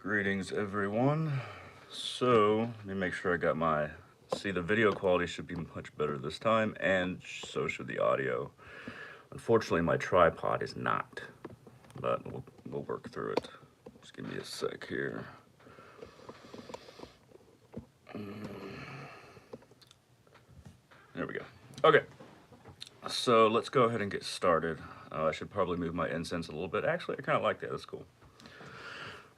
Greetings, everyone. So, let me make sure I got my. See, the video quality should be much better this time, and so should the audio. Unfortunately, my tripod is not, but we'll work through it. Just give me a sec here. There we go. Okay, so let's go ahead and get started. I should probably move my incense a little bit. Actually, I kind of like that. That's cool.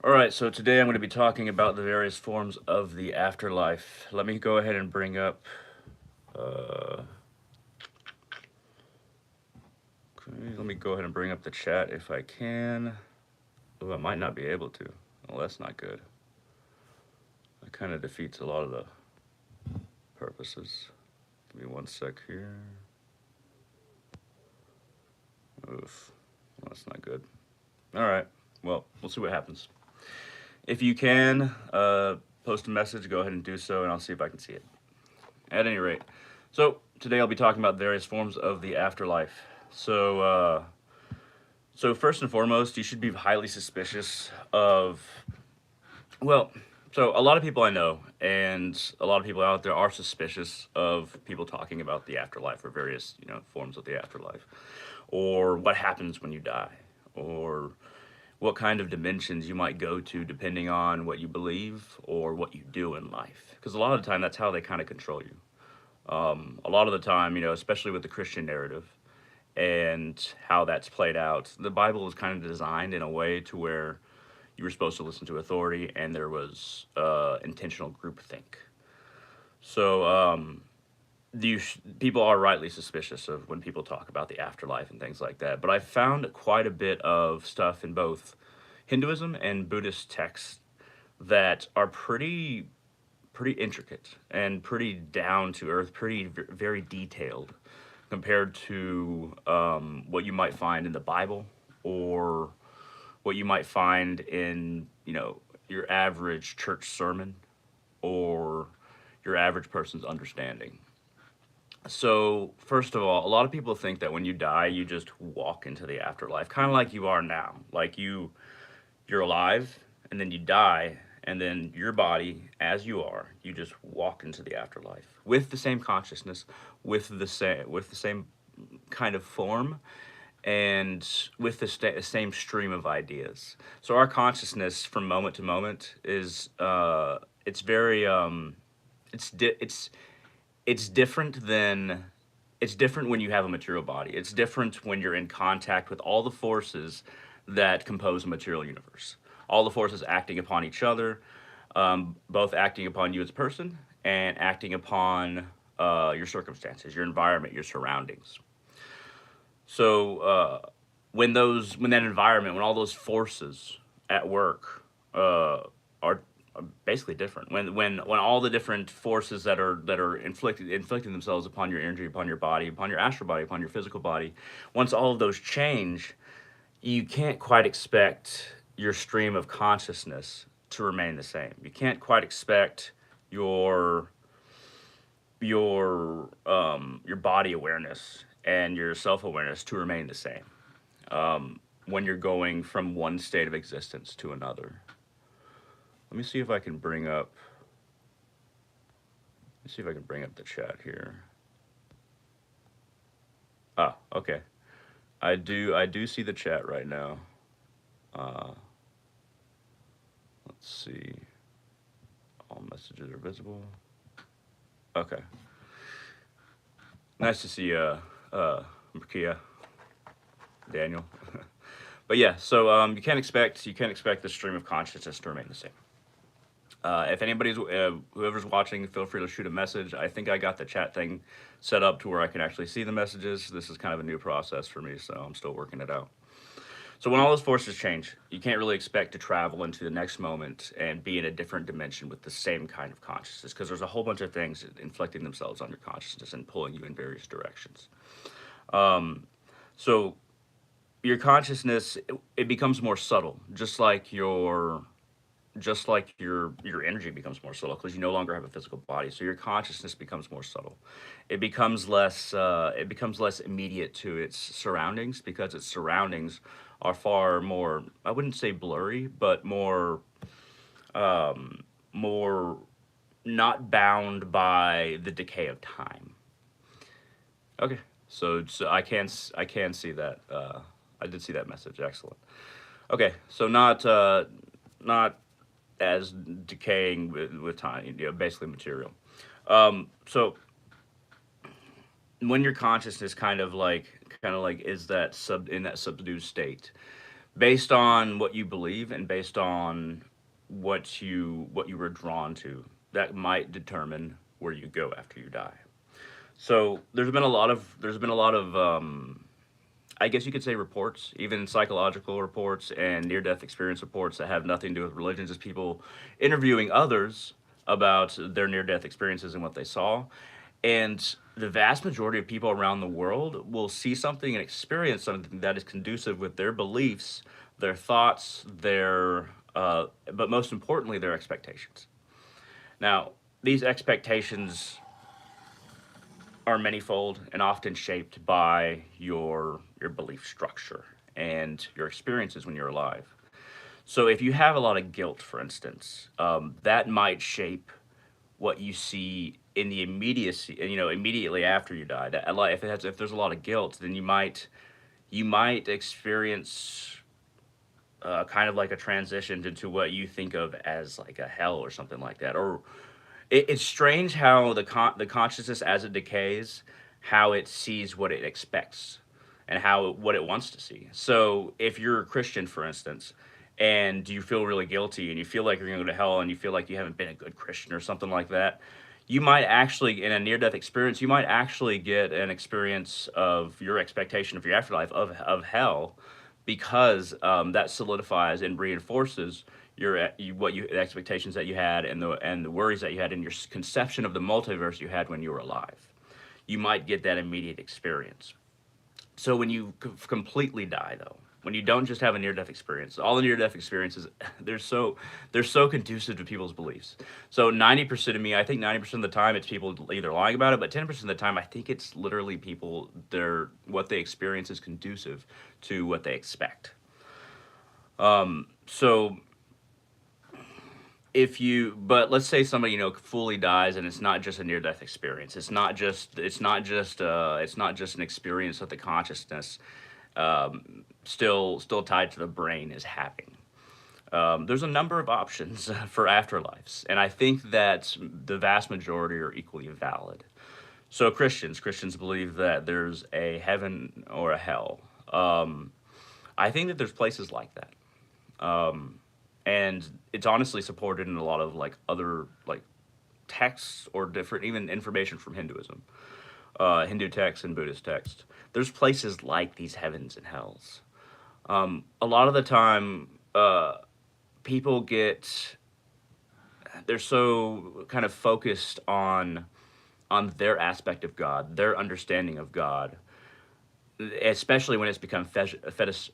All right, so today I'm going to be talking about the various forms of the afterlife. Let me go ahead and bring up. Okay, let me go ahead and bring up the chat if I can. Oh, I might not be able to. Well, that's not good. That kind of defeats a lot of the purposes. Give me one sec here. Oof. Well, that's not good. All right. Well, we'll see what happens. If you can post a message, go ahead and do so, and I'll see if I can see it. At any rate, so today I'll be talking about various forms of the afterlife. So first and foremost, you should be highly suspicious of, well, so a lot of people I know and a lot of people out there are suspicious of people talking about the afterlife or various, forms of the afterlife, or what happens when you die, or what kind of dimensions you might go to depending on what you believe or what you do in life. Because a lot of the time, that's how they kind of control you. A lot of the time, especially with the Christian narrative and how that's played out, the Bible was kind of designed in a way to where you were supposed to listen to authority and there was intentional groupthink. So people are rightly suspicious of when people talk about the afterlife and things like that. But I found quite a bit of stuff in both Hinduism and Buddhist texts that are pretty intricate and pretty down to earth, pretty very detailed compared to what you might find in the Bible or what you might find in your average church sermon or your average person's understanding. So, first of all, a lot of people think that when you die, you just walk into the afterlife, kind of like you are now. Like you're alive, and then you die, and then your body, as you are, you just walk into the afterlife with the same consciousness, with the same kind of form, and with the same stream of ideas. So our consciousness, from moment to moment, is it's very it's different than it's different when you have a material body. It's different when you're in contact with all the forces that compose a material universe. All the forces acting upon each other, both acting upon you as a person and acting upon your circumstances, your environment, your surroundings. So when that environment, when all those forces at work are basically different. When all the different forces that are inflicting themselves upon your energy, upon your body, upon your astral body, upon your physical body, once all of those change, you can't quite expect your stream of consciousness to remain the same. You can't quite expect your body awareness and your self awareness to remain the same when you're going from one state of existence to another. Let me see if I can bring up. Let's see if I can bring up the chat here. Ah, okay. I do see the chat right now. Uh, let's see. All messages are visible. Okay. Nice to see you, Makia, Daniel. But yeah, so you can't expect the stream of consciousness to remain the same. If anybody's whoever's watching, feel free to shoot a message. I think I got the chat thing set up to where I can actually see the messages. This is kind of a new process for me, so I'm still working it out. So when all those forces change, you can't really expect to travel into the next moment and be in a different dimension with the same kind of consciousness because there's a whole bunch of things inflicting themselves on your consciousness and pulling you in various directions. So your consciousness it becomes more subtle, just like your energy becomes more subtle because you no longer have a physical body, so your consciousness becomes more subtle. It becomes less immediate to its surroundings because its surroundings are far more, I wouldn't say blurry, but more more not bound by the decay of time. Okay, so I can see that. I did see that message. Excellent. Okay, so not as decaying with time. You know, basically material. So when your consciousness kind of like is that sub in that subdued state, based on what you believe and based on what you were drawn to, that might determine where you go after you die. So there's been a lot of I guess you could say reports, even psychological reports and near death experience reports that have nothing to do with religion, just people interviewing others about their near death experiences and what they saw. And the vast majority of people around the world will see something and experience something that is conducive with their beliefs, their thoughts, but most importantly, their expectations. Now, these expectations are manyfold and often shaped by your belief structure and your experiences when you're alive. So if you have a lot of guilt, for instance, that might shape what you see in the immediacy, immediately after you die. That if there's a lot of guilt, then you might experience kind of like a transition into what you think of as like a hell or something like that. Or it's strange how the consciousness as it decays, how it sees what it expects and what it wants to see. So if you're a Christian, for instance, and you feel really guilty and you feel like you're going to go to hell and you feel like you haven't been a good Christian or something like that, you might actually, in a near death experience, you might actually get an experience of your expectation of your afterlife of hell, because that solidifies and reinforces the expectations that you had and the worries that you had in your conception of the multiverse you had when you were alive. You might get that immediate experience. So when you completely die, though, when you don't just have a near death experience, all the near death experiences they're so conducive to people's beliefs. So 90% of me, I think 90% of the time it's people either lying about it, but 10% of the time I think it's literally people, their what they experience is conducive to what they expect. So but let's say somebody fully dies and it's not just a near death experience. It's not just an experience that the consciousness still tied to the brain is having. There's a number of options for afterlives, and I think that the vast majority are equally valid. So Christians believe that there's a heaven or a hell. I think that there's places like that, and it's honestly supported in a lot of like other like texts or different even information from Hinduism, Hindu texts and Buddhist texts. There's places like these heavens and hells. A lot of the time, people get they're so kind of focused on their aspect of God, their understanding of God, especially when it's become fetishized.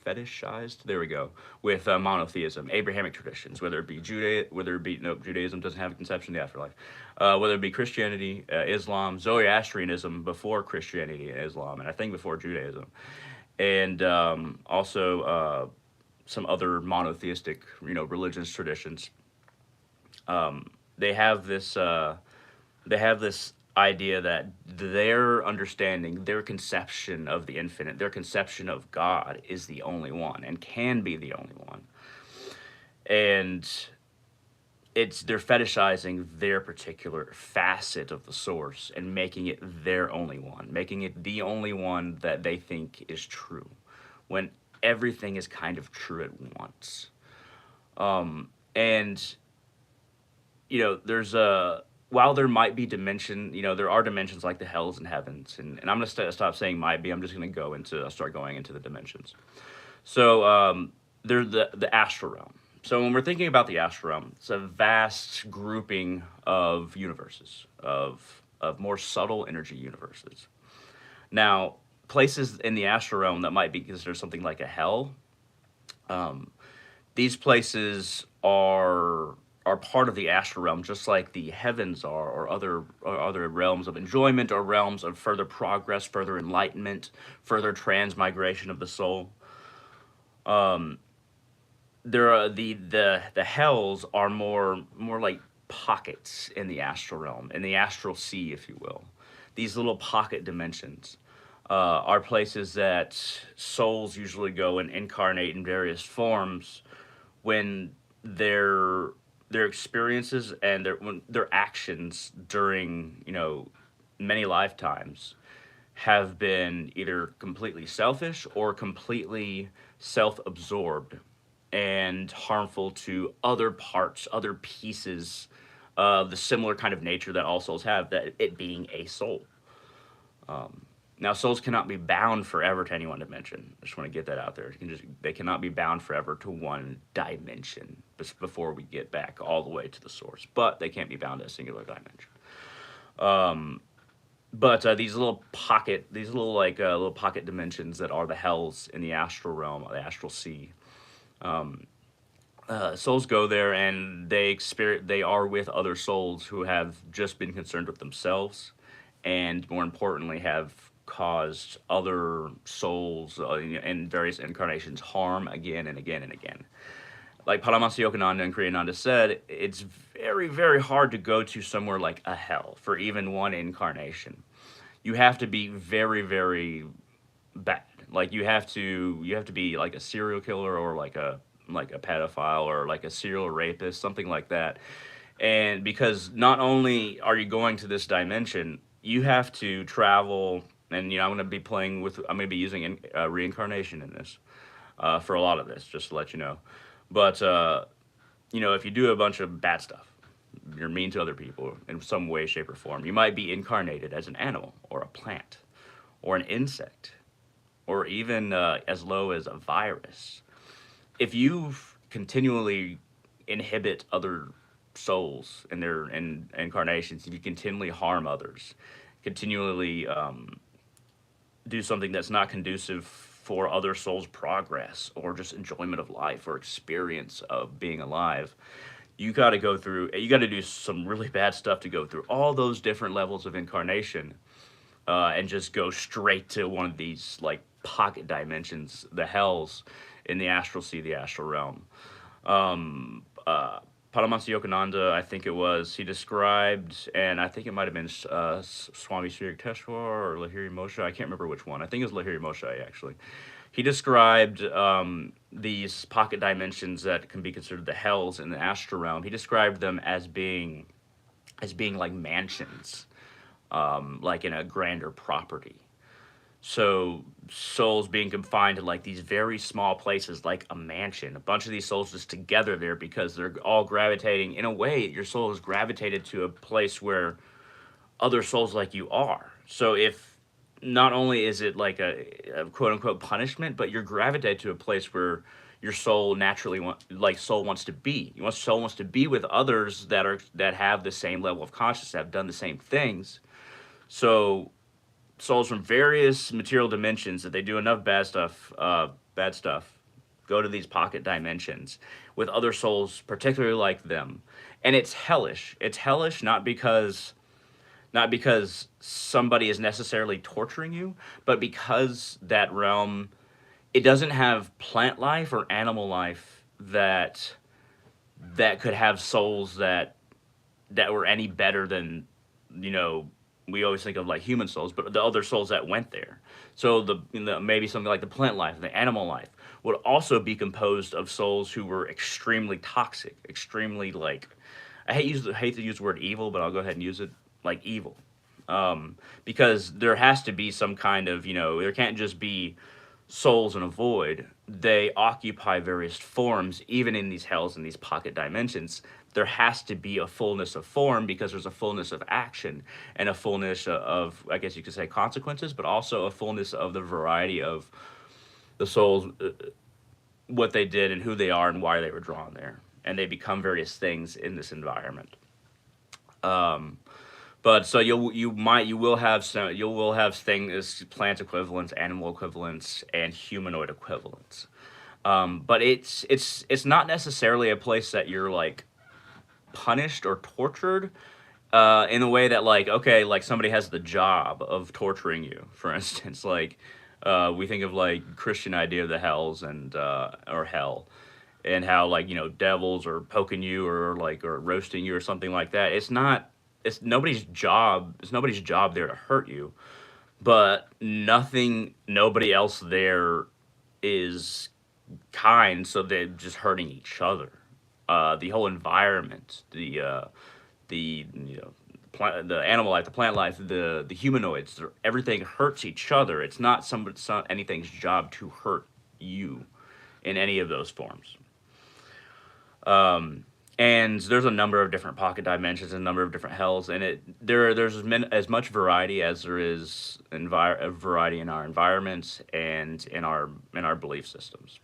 Fetishized. There we go. With monotheism, Abrahamic traditions, Judaism doesn't have a conception of the afterlife, whether it be Christianity, Islam, Zoroastrianism before Christianity and Islam, and I think before Judaism, and also some other monotheistic, religious traditions. They have this idea that their understanding, their conception of the infinite, their conception of God is the only one and can be the only one. And they're fetishizing their particular facet of the source and making it their only one, making it the only one that they think is true, when everything is kind of true at once. And there's a while there might be there are dimensions like the hells and heavens, and I'm gonna stop saying might be. I'm just gonna start going into the dimensions. So there's the astral realm. So when we're thinking about the astral realm, it's a vast grouping of universes, of more subtle energy universes. Now, places in the astral realm that might be considered something like a hell, these places are part of the astral realm, just like the heavens are, or other realms of enjoyment, or realms of further progress, further enlightenment, further transmigration of the soul. there are the hells are more like pockets in the astral realm, in the astral sea, if you will. These little pocket dimensions are places that souls usually go and incarnate in various forms when their their experiences and their actions during, you know, many lifetimes have been either completely selfish or completely self-absorbed and harmful to other parts, other pieces of the similar kind of nature that all souls have, that it being a soul. Now, souls cannot be bound forever to any one dimension. I just want to get that out there. They cannot be bound forever to one dimension before we get back all the way to the source. But they can't be bound to a singular dimension. But these little little pocket dimensions that are the hells in the astral realm, the astral sea. Souls go there and they are with other souls who have just been concerned with themselves, and more importantly, have caused other souls in various incarnations harm again and again and again. Like Paramahansa Yogananda and Kriyananda said, it's very, very hard to go to somewhere like a hell for even one incarnation. You have to be very, very bad. Like you have to be like a serial killer or like a pedophile or like a serial rapist, something like that. And because not only are you going to this dimension, you have to travel. And you know, I'm going to be using reincarnation in this for a lot of this, just to let you know. But you know, if you do a bunch of bad stuff, you're mean to other people in some way, shape, or form, you might be incarnated as an animal or a plant or an insect or even as low as a virus. If you continually inhibit other souls in their incarnations, if you continually harm others, continually do something that's not conducive for other souls' progress or just enjoyment of life or experience of being alive, you got to do some really bad stuff to go through all those different levels of incarnation and just go straight to one of these like pocket dimensions, the hells in the astral sea, the astral realm. Paramahansa Yogananda, I think it was, he described, and I think it might have been Swami Sri Yukteswar or Lahiri Moshe. I can't remember which one. I think it was Lahiri Moshe, actually. He described these pocket dimensions that can be considered the hells in the astral realm. He described them as being like mansions, like in a grander property. So souls being confined to like these very small places, like a mansion, a bunch of these souls just together there because they're all gravitating. In a way, your soul is gravitated to a place where other souls like you are. So if not only is it like a quote unquote punishment, but you're gravitated to a place where your soul naturally soul wants to be. Soul wants to be with others that have the same level of consciousness, that have done the same things. So souls from various material dimensions, that they do enough bad stuff, go to these pocket dimensions with other souls particularly like them, and it's hellish. It's hellish not because somebody is necessarily torturing you, but because that realm, it doesn't have plant life or animal life that could have souls that were any better than, you know, we always think of like human souls, but the other souls that went there. So maybe something like the plant life, the animal life would also be composed of souls who were extremely toxic, extremely like, hate to use the word evil, but I'll go ahead and use it, like evil. Because there has to be some kind of, you know, there can't just be souls in a void. They occupy various forms, even in these hells and these pocket dimensions. There has to be a fullness of form because there's a fullness of action and a fullness of, I guess you could say, consequences, but also a fullness of the variety of the souls, what they did and who they are and why they were drawn there. And they become various things in this environment. But so you will have things, plant equivalents, animal equivalents, and humanoid equivalents. But it's not necessarily a place that you're like punished or tortured in a way that like, okay, like somebody has the job of torturing you, for instance. Like we think of like Christian idea of the hells and or hell, and how like devils are poking you or like or roasting you or something like that. It's not. It's nobody's job. It's nobody's job there to hurt you. But nobody else there is kind, so they're just hurting each other. The whole environment, the the animal life, the plant life, the humanoids, everything hurts each other. It's not anything's job to hurt you in any of those forms. And there's a number of different pocket dimensions, a number of different hells, and there's as much variety as there is a variety in our environments and in our belief systems.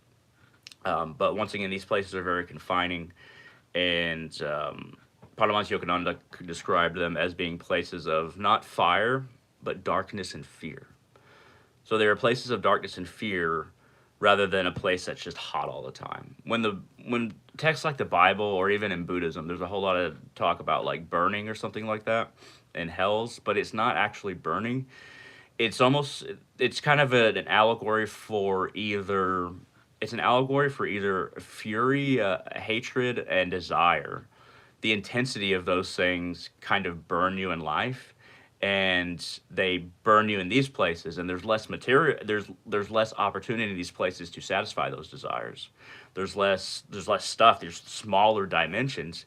But once again, these places are very confining, and Paramahansa Yogananda described them as being places of not fire, but darkness and fear. So they are places of darkness and fear rather than a place that's just hot all the time. When texts like the Bible or even in Buddhism, there's a whole lot of talk about like burning or something like that in hells, but it's not actually burning. It's kind of an allegory for either fury, hatred, and desire. The intensity of those things kind of burn you in life, and they burn you in these places, and there's less material, there's less opportunity in these places to satisfy those desires. There's less stuff, there's smaller dimensions,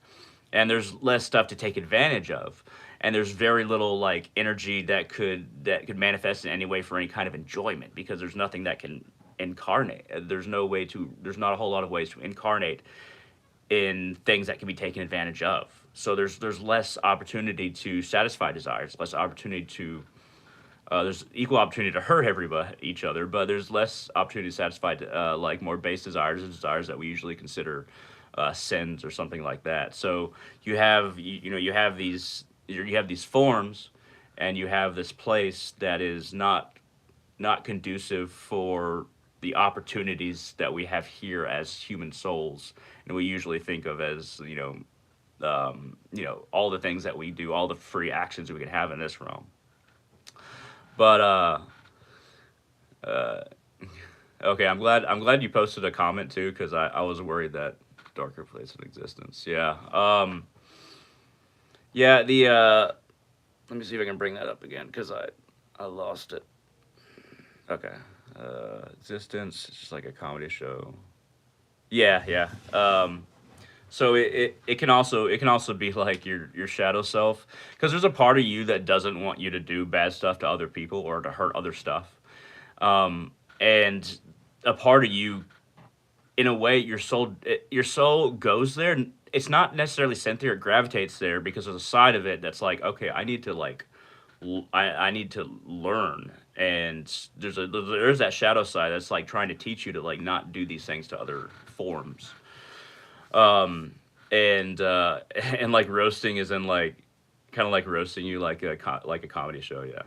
and there's less stuff to take advantage of, and there's very little like energy that could manifest in any way for any kind of enjoyment, because there's nothing that can incarnate. There's not a whole lot of ways to incarnate in things that can be taken advantage of. So there's less opportunity to satisfy desires, less opportunity to there's equal opportunity to hurt each other, but there's less opportunity to satisfy like more base desires, or desires that we usually consider sins or something like that. So you have these forms, and you have this place that is not conducive for the opportunities that we have here as human souls, and we usually think of as all the things that we do, all the free actions we can have in this realm. But okay, I'm glad you posted a comment too, because I was worried that darker place in existence. Yeah. Yeah. Let me see if I can bring that up again, because I lost it. Okay. Existence. It's just like a comedy show. Yeah. Yeah. So it can also be like your shadow self, because there's a part of you that doesn't want you to do bad stuff to other people or to hurt other stuff, and a part of you, in a way, your soul goes there. It's not necessarily sent there; it gravitates there because there's a side of it that's like, okay, I need to like, I need to learn, and there's that shadow side that's like trying to teach you to like not do these things to other forms. um and and like roasting is in like kind of like roasting you like a comedy show, yeah.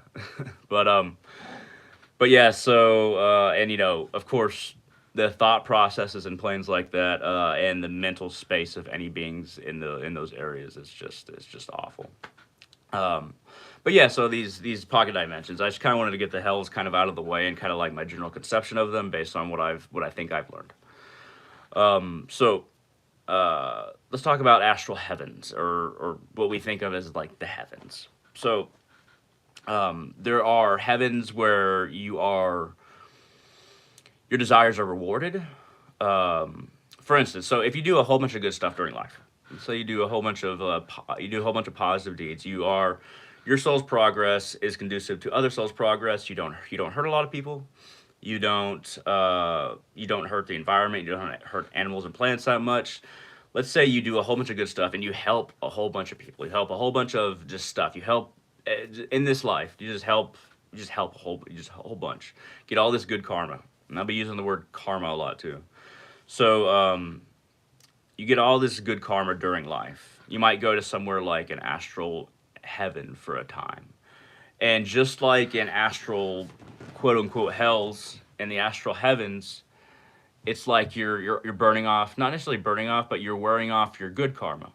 but but yeah, so and of course, the thought processes and planes like that, and the mental space of any beings in those areas is just awful. um but yeah, so these pocket dimensions, I just kind of wanted to get the hells kind of out of the way, and kind of like my general conception of them based on what I think I've learned. So let's talk about astral heavens, or what we think of as like the heavens. So there are heavens where your desires are rewarded. For instance, so if you do a whole bunch of good stuff during life, so you do a whole bunch of positive deeds, your soul's progress is conducive to other souls' progress. You don't hurt a lot of people. You don't hurt the environment. You don't hurt animals and plants that much. Let's say you do a whole bunch of good stuff, and you help a whole bunch of people. You help a whole bunch of just stuff. You help in this life. You just help a whole bunch. Get all this good karma. And I'll be using the word karma a lot too. So you get all this good karma during life. You might go to somewhere like an astral heaven for a time. And just like in astral quote unquote hells, in the astral heavens, it's like you're burning off, not necessarily burning off, but you're wearing off your good karma.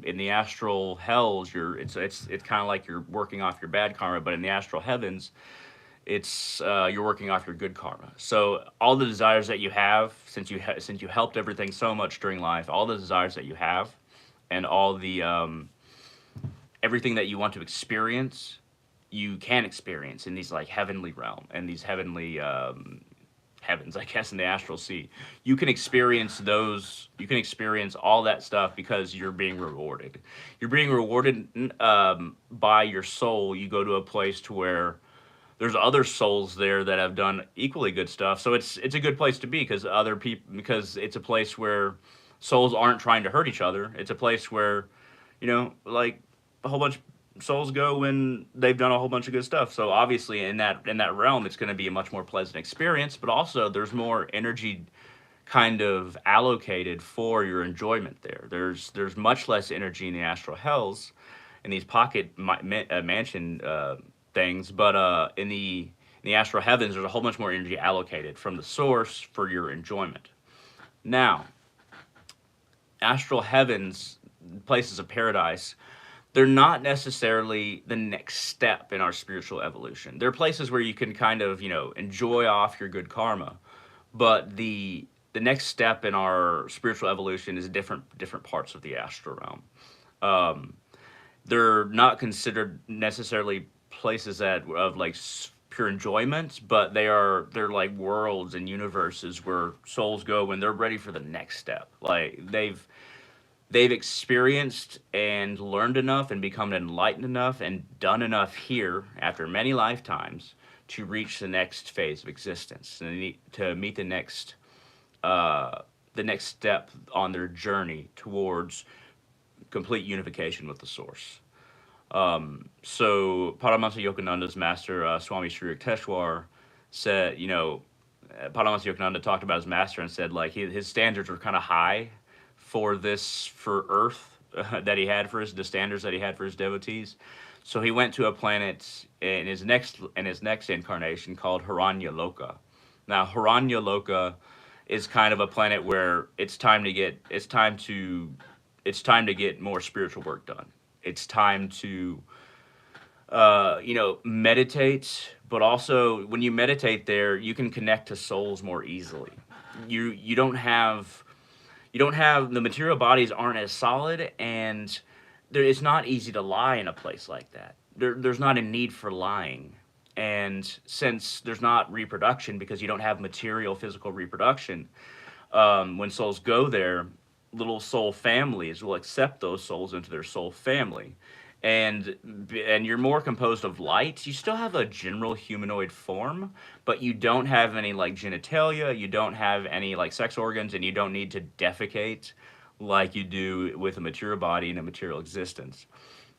In the astral hells, it's kind of like you're working off your bad karma, but in the astral heavens, It's you're working off your good karma. So all the desires that you have, since you helped everything so much during life, all the desires that you have, and all the everything that you want to experience, you can experience in these like heavenly realm and these heavenly heavens, I guess, in the astral sea. You can experience those. You can experience all that stuff because you're being rewarded. You're being rewarded by your soul. You go to a place to where there's other souls there that have done equally good stuff. So it's a good place to be because other people because it's a place where souls aren't trying to hurt each other. It's a place where, like a whole bunch of souls go when they've done a whole bunch of good stuff. So obviously in that realm it's going to be a much more pleasant experience, but also there's more energy kind of allocated for your enjoyment there. There's much less energy in the astral hells, in these pocket mansion things, but in the astral heavens, there's a whole bunch more energy allocated from the source for your enjoyment. Now, astral heavens, places of paradise, they're not necessarily the next step in our spiritual evolution. They're places where you can kind of, enjoy off your good karma, but the next step in our spiritual evolution is different parts of the astral realm. Um, they're not considered necessarily places that of like pure enjoyment, but they're like worlds and universes where souls go when they're ready for the next step. Like they've experienced and learned enough and become enlightened enough and done enough here after many lifetimes to reach the next phase of existence and to meet the next step on their journey towards complete unification with the source. So Paramahansa Yogananda's master, Swami Sri Yukteswar, said, Paramahansa Yogananda talked about his master and said like his standards were kind of high for Earth the standards that he had for his devotees. So he went to a planet in his next incarnation called Haranya Loka. Now Haranya Loka is kind of a planet where it's time to get more spiritual work done. It's time to meditate, but also when you meditate there, you can connect to souls more easily. You don't have the material bodies aren't as solid, and it's not easy to lie in a place like that. There's not a need for lying, and since there's not reproduction because you don't have material physical reproduction, when souls go there, little soul families will accept those souls into their soul family, and you're more composed of light. You still have a general humanoid form, but you don't have any like genitalia, you don't have any like sex organs, and you don't need to defecate like you do with a material body and a material existence.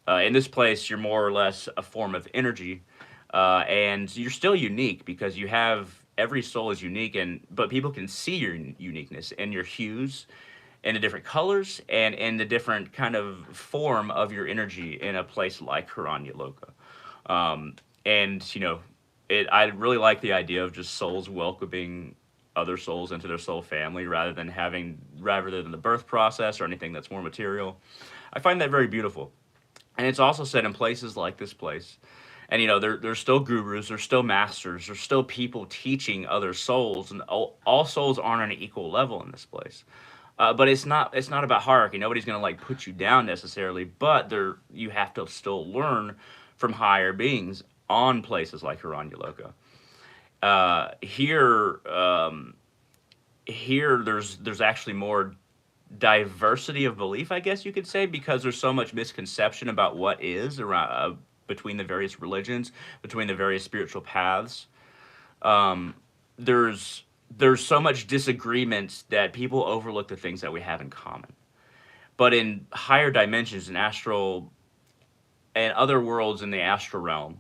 In this place, you're more or less a form of energy, and you're still unique because you have every soul is unique, and but people can see your uniqueness and your hues and the different colors and in the different kind of form of your energy in a place like Haranya Loka. And I really like the idea of just souls welcoming other souls into their soul family rather than the birth process or anything that's more material. I find that very beautiful. And it's also said in places like this place, and there's still gurus, there's still masters, there's still people teaching other souls, and all souls aren't on an equal level in this place. But it's not about hierarchy. Nobody's gonna like put you down necessarily, but you have to still learn from higher beings on places like Hiranya Loka. Here there's actually more diversity of belief, I guess you could say, because there's so much misconception about what is around between the various religions, between the various spiritual paths. Um, there's so much disagreement that people overlook the things that we have in common. But in higher dimensions, in astral and other worlds in the astral realm,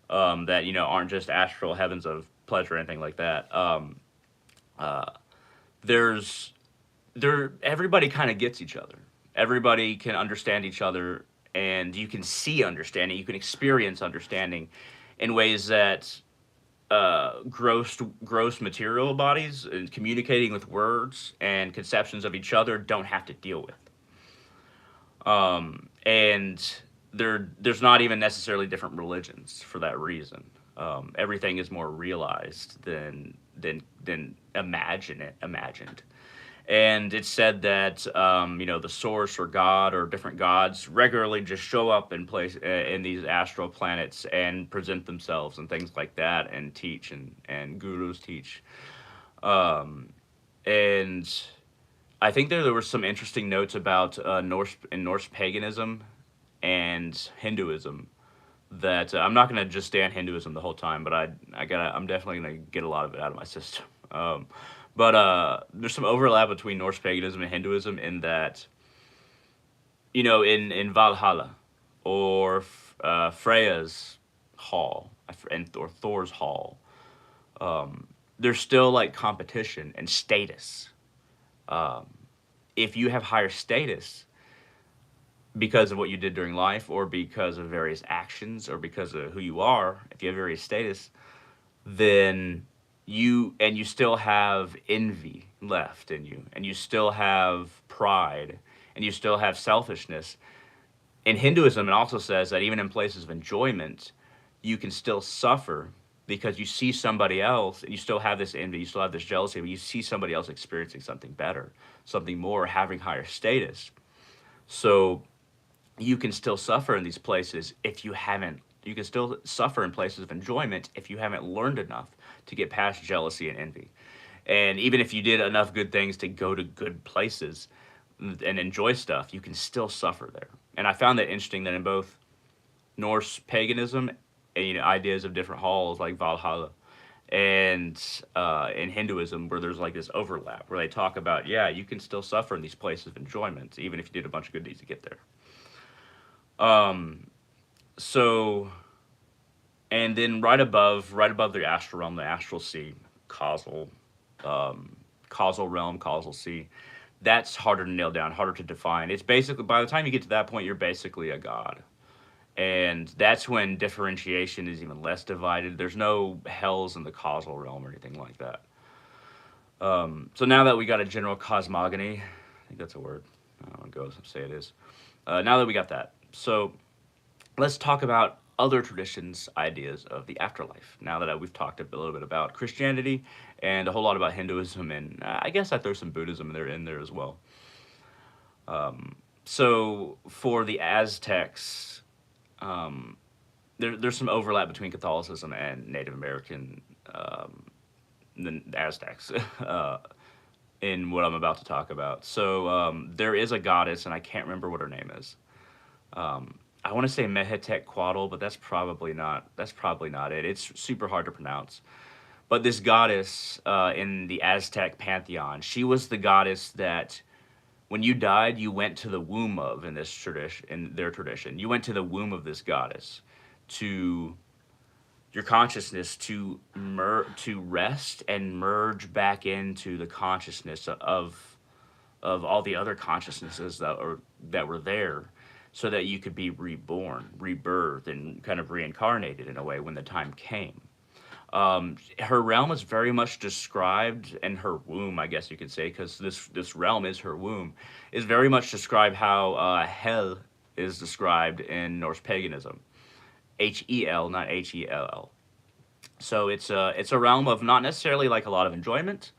that aren't just astral heavens of pleasure or anything like that. Uh, there's there everybody kind of gets each other. Everybody can understand each other, and you can see understanding. You can experience understanding in ways that gross material bodies and communicating with words and conceptions of each other don't have to deal with. And there's not even necessarily different religions for that reason. Everything is more realized than imagined. And it's said that the source or God or different gods regularly just show up in these astral planets and present themselves and things like that, and teach, and gurus teach. And I think there were some interesting notes about Norse paganism and Hinduism that I'm not gonna just stay on Hinduism the whole time, but I'm definitely gonna get a lot of it out of my system. But there's some overlap between Norse paganism and Hinduism in that, in Valhalla or Freya's hall or Thor's hall, there's still like competition and status. If you have higher status because of what you did during life, or because of various actions, or because of who you are, if you have various status, then you still have envy left in you, and you still have pride, and you still have selfishness. In Hinduism, it also says that even in places of enjoyment, you can still suffer because you see somebody else, and you still have this envy, you still have this jealousy, but you see somebody else experiencing something better, something more, having higher status. So you can still suffer in these places if you haven't. You can still suffer in places of enjoyment if you haven't learned enough to get past jealousy and envy. And even if you did enough good things to go to good places and enjoy stuff, you can still suffer there. And I found that interesting that in both Norse paganism, and, ideas of different halls like Valhalla, and in Hinduism, where there's like this overlap, where they talk about, yeah, you can still suffer in these places of enjoyment, even if you did a bunch of good deeds to get there. So, and then right above the astral realm, the astral sea, causal, causal realm, causal sea. That's harder to nail down, harder to define. It's basically, by the time you get to that point, you're basically a god. And that's when differentiation is even less divided. There's no hells in the causal realm or anything like that. So now that we got a general cosmogony, I think that's a word. I don't want to go say it is. Now that we got that, so let's talk about other traditions' ideas of the afterlife. Now that we've talked a little bit about Christianity and a whole lot about Hinduism, and I guess I throw some Buddhism in there as well. So for the Aztecs, there's some overlap between Catholicism and Native American, the Aztecs, in what I'm about to talk about. So there is a goddess, and I can't remember what her name is. I want to say Mehetetquatl, but that's probably not. That's probably not it. It's super hard to pronounce. But this goddess in the Aztec pantheon, she was the goddess that when you died, you went to the womb of, in this tradition, in their tradition, you went to the womb of this goddess to your consciousness to rest and merge back into the consciousness of all the other consciousnesses that were there, so that you could be reborn, rebirthed, and kind of reincarnated in a way when the time came. Her realm is very much described, and her womb, I guess you could say, because this realm is her womb, is very much described how hell is described in Norse paganism. Hel, not Hell. So it's a realm of not necessarily like a lot of enjoyment.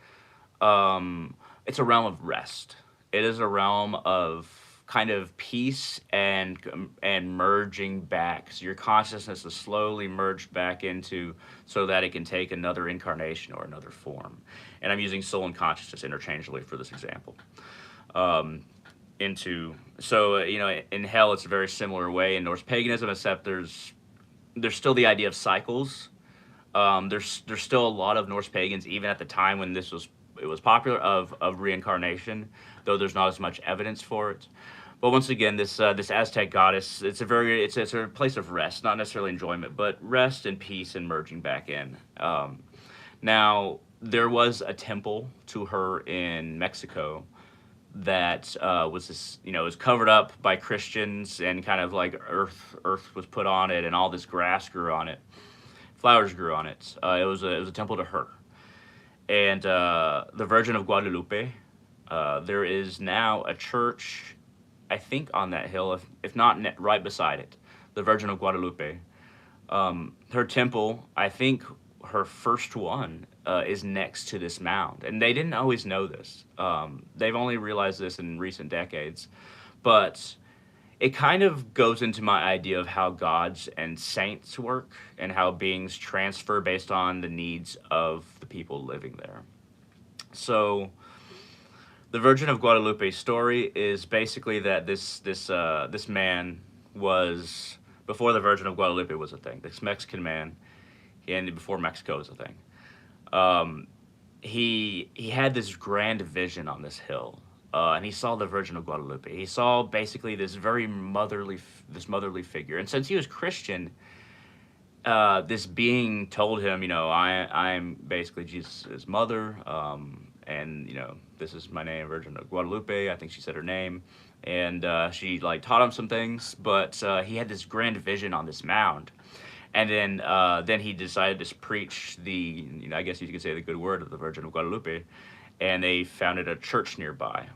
It's a realm of rest. It is a realm of kind of peace and merging back. So your consciousness is slowly merged back into, so that it can take another incarnation or another form. And I'm using soul and consciousness interchangeably for this example. In hell, it's a very similar way in Norse paganism, except there's still the idea of cycles. There's still a lot of Norse pagans, even at the time when it was popular, of reincarnation, though there's not as much evidence for it. But once again, this Aztec goddess, it's a place of rest, not necessarily enjoyment, but rest and peace and merging back in. Now there was a temple to her in Mexico that was covered up by Christians, and kind of like earth was put on it, and all this grass grew on it, flowers grew on it. It was a temple to her, and the Virgin of Guadalupe. There is now a church, I think, on that hill, if not right beside it, the Virgin of Guadalupe. Her temple, I think her first one, is next to this mound, and they didn't always know this. They've only realized this in recent decades, but it kind of goes into my idea of how gods and saints work and how beings transfer based on the needs of the people living there. So the Virgin of Guadalupe story is basically that this man was, before the Virgin of Guadalupe was a thing. This Mexican man, and before Mexico was a thing. Um, he had this grand vision on this hill, and he saw the Virgin of Guadalupe. He saw basically this very motherly figure. And since he was Christian, this being told him, I'm basically Jesus' mother, and this is my name, Virgin of Guadalupe. I think she said her name, and she like taught him some things. But he had this grand vision on this mound, and then he decided to preach the, I guess you could say, the good word of the Virgin of Guadalupe, and they founded a church nearby.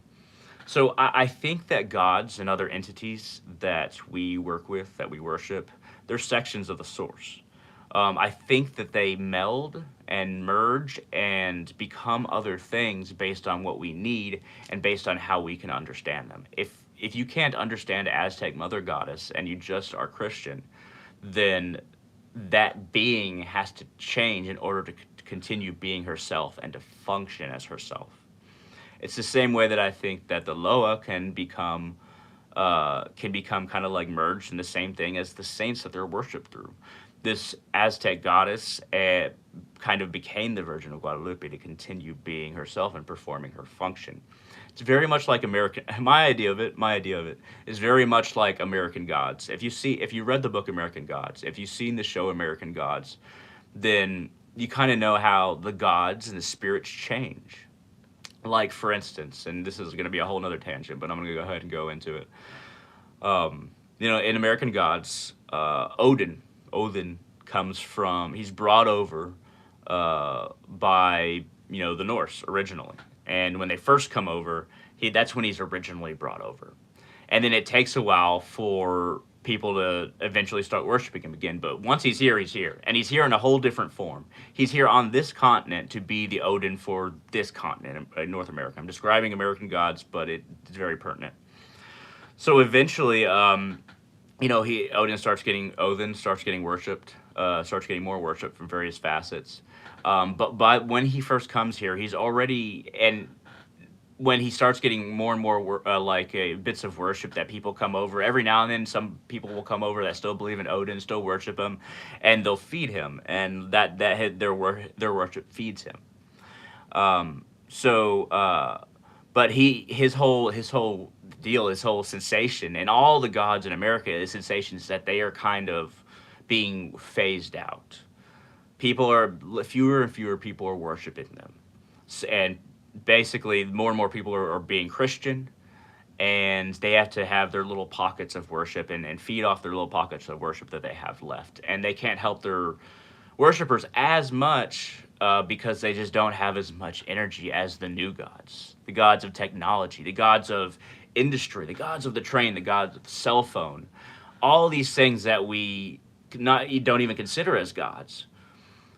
So I think that gods and other entities that we work with, that we worship, they're sections of the source. I think that they meld and merge and become other things based on what we need and based on how we can understand them. If you can't understand Aztec Mother Goddess and you just are Christian, then that being has to change in order to continue being herself and to function as herself. It's the same way that I think that the Loa can become kind of like merged in the same thing as the saints that they're worshipped through. This Aztec goddess kind of became the Virgin of Guadalupe to continue being herself and performing her function. It's very much like American. My idea of it is very much like American Gods. If you read the book American Gods, if you've seen the show American Gods, then you kind of know how the gods and the spirits change. Like, for instance, and this is going to be a whole nother tangent, but I'm going to go ahead and go into it. In American Gods, Odin comes from, he's brought over by, the Norse originally. And when they first come over, that's when he's originally brought over. And then it takes a while for people to eventually start worshiping him again. But once he's here, he's here. And he's here in a whole different form. He's here on this continent to be the Odin for this continent, in North America. I'm describing American Gods, but it's very pertinent. So eventually, Odin starts getting worshipped, starts getting more worship from various facets. But when he first comes here, he's already, and when he starts getting more and more bits of worship that people come over, every now and then some people will come over that still believe in Odin, still worship him, and they'll feed him, and their worship feeds him. But his whole deal, his whole sensation, and all the gods in America, the sensation is that they are kind of being phased out. Fewer and fewer people are worshiping them, and basically more and more people are being Christian, and they have to have their little pockets of worship and feed off their little pockets of worship that they have left, and they can't help their worshipers as much because they just don't have as much energy as the new gods, the gods of technology, the gods of industry, the gods of the train, the gods of the cell phone, all these things that we don't even consider as gods.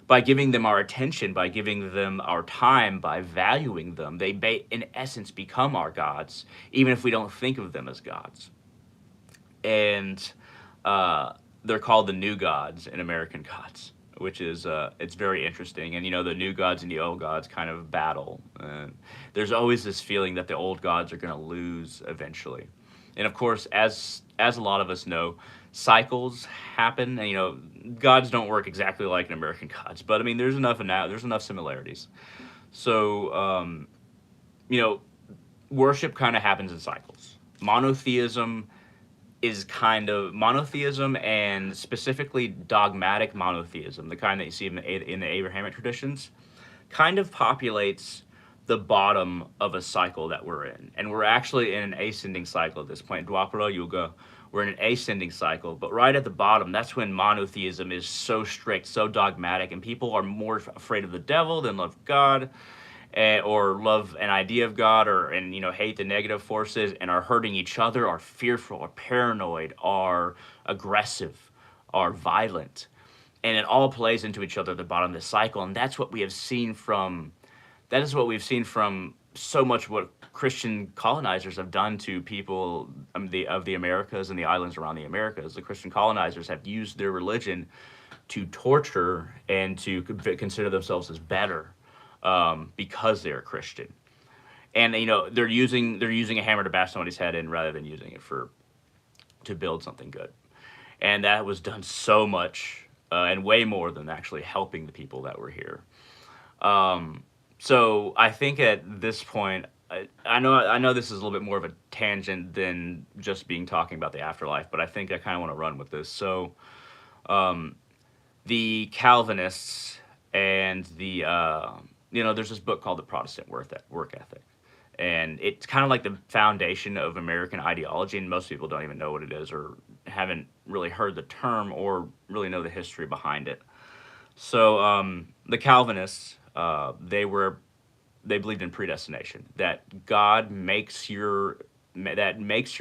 By giving them our attention, by giving them our time, by valuing them, they in essence become our gods, even if we don't think of them as gods. And they're called the new gods in American Gods, which is it's very interesting. And the new gods and the old gods kind of battle. And there's always this feeling that the old gods are going to lose eventually. And of course, as a lot of us know, cycles happen, and gods don't work exactly like an American Gods, but I mean there's enough similarities. So worship kind of happens in cycles. Monotheism and specifically dogmatic monotheism, the kind that you see in the Abrahamic traditions, kind of populates the bottom of a cycle that we're in. And we're actually in an ascending cycle at this point. Dwapara Yuga, we're in an ascending cycle. But right at the bottom, that's when monotheism is so strict, so dogmatic, and people are more afraid of the devil than love God, or love an idea of God, and hate the negative forces, and are hurting each other, are fearful, are paranoid, are aggressive, are violent. and it all plays into each other at the bottom of the cycle, and that's what we have seen from that is what we've seen from so much what Christian colonizers have done to people of the Americas and the islands around the Americas. The Christian colonizers have used their religion to torture and to consider themselves as better because they're Christian. And they're using a hammer to bash somebody's head in rather than using it for to build something good. And that was done so much and way more than actually helping the people that were here. So I think at this point, I know this is a little bit more of a tangent than just being talking about the afterlife, but I think I kind of want to run with this. So the Calvinists and there's this book called The Protestant Work Ethic, and it's kind of like the foundation of American ideology, and most people don't even know what it is or haven't really heard the term or really know the history behind it. So the Calvinists, they believed in predestination, that God makes your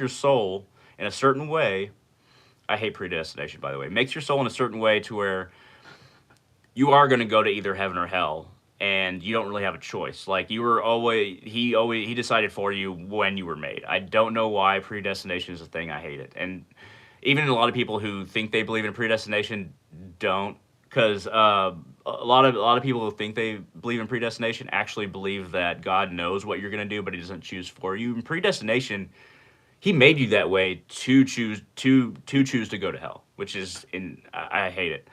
soul in a certain way. I hate predestination, by the way. Makes your soul in a certain way to where you are going to go to either heaven or hell, and you don't really have a choice. Like you were always he decided for you when you were made. I don't know why predestination is a thing. I hate it, and even a lot of people who think they believe in predestination don't, because a lot of people who think they believe in predestination actually believe that God knows what you're going to do, but He doesn't choose for you. In predestination, He made you that way to choose to go to hell, which is I hate it.